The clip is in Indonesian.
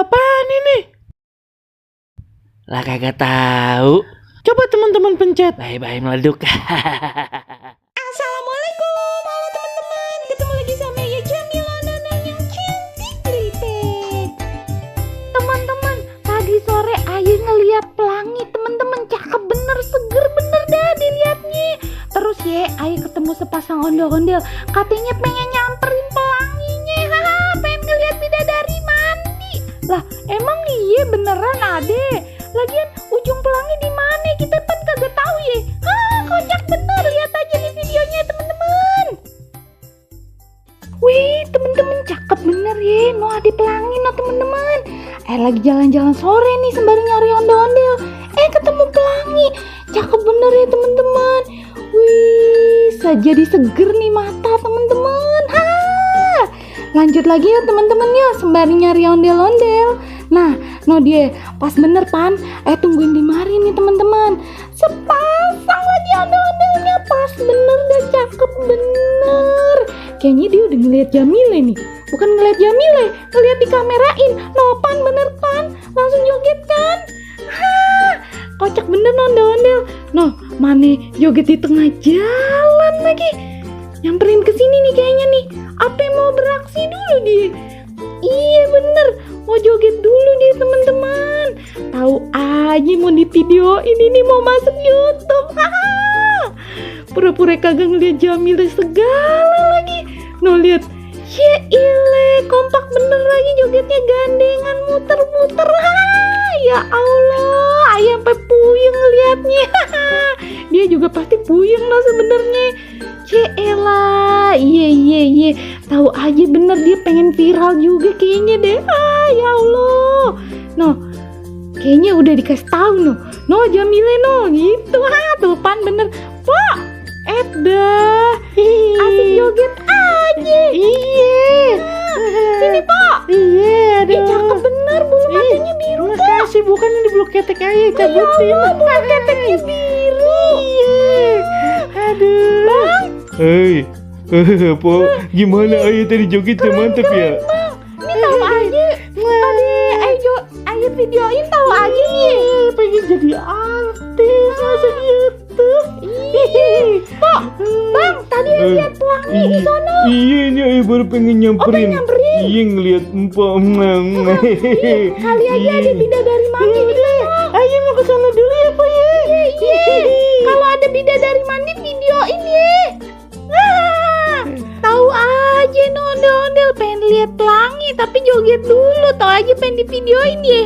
apaan ini? Lah kagak tahu. Coba teman-teman pencet. Bye-bye meleduk. Assalamualaikum, halo teman-teman. Ketemu lagi sama ya Jamila Nana yang cantik gelitek. Teman-teman, tadi sore Ayu ngeliat pelangi, teman-teman, cakep bener, seger bener dah dilihatnya. Terus ya, Ayu ketemu sepasang ondel-ondel, katanya pengen nyamperin pelanginya. Pengen ngeliat bidadari mandi. Lah, emang iya beneran Ade? Lagian ujung pelangi di mana? Kita kan kagak tahu ya. Kocak bener, lihat aja nih videonya teman-teman. Wih, teman-teman, cakep bener ya. No ada pelangi no teman-teman. Lagi jalan-jalan sore nih sembari nyari ondel-ondel. Ketemu pelangi. Cakep bener ya teman-teman. Wih, jadi seger nih mata teman-teman. Lanjut lagi ya teman-teman ya, sembari nyari ondel-ondel. Nah, dia pas bener Pan. Tungguin di mari nih teman-teman. Sepasang lagi ondel-ondelnya, pas bener dan cakep bener. Kayaknya dia udah ngeliat Jamile nih. Bukan ngeliat Jamile, ngeliat di kamerain. Pan bener Pan, langsung joget kan. Kocak bener ondel-ondel. Mana joget di tengah jalan lagi. Nyamperin ke sini nih kayaknya nih. Apa mau beraksi dulu dia? Iya bener, mau joget dulu dia teman-teman. Tahu aja mau di video ini mau masuk YouTube. Pura-pura kagak ngeliat Jamila segala lagi. Lihat. Ya ile, kompak bener lagi jogetnya, gandengan muter-muter. Ya Allah, ayah sampai puyeng ngeliatnya. Dia juga pasti puyeng lah sebenarnya. Cielah, iya. Tahu aja bener dia pengen viral juga kayaknya deh. Ya Allah. Kayaknya udah dikasih tahu Jamile gitu. Tuh Pan bener. Pak, dah. Asik joget aja. Iya. Sini Pak. Iya, aduh. Cakep bener, bulu matanya biru. Makasih, bukan ini bulu ketek aja cabutin. Ya Allah, bulu keteknya biru. Iya. Aduh. Bang. Hei. Po, gimana Ayu tadi jogetnya mantep ya? Bang, ini tahu aja. Tadi Ayu videoin tahu aja nih. Pengen jadi artis masa gitu. Kok, Bang, tadi lihat pelangi di sono. Iya, ini Ayu baru pengen nyamperin. Iya, ngeliat empok. Kali aja ada bidadari mandi di sono. Ayo mau ke sana dulu ya, Pak ya. Iya. Kalau ada bidadari mandi videoin ya. Tahu aja ondel-ondel pengen lihat pelangi tapi joget dulu. Tahu aja pengen di videoin ya.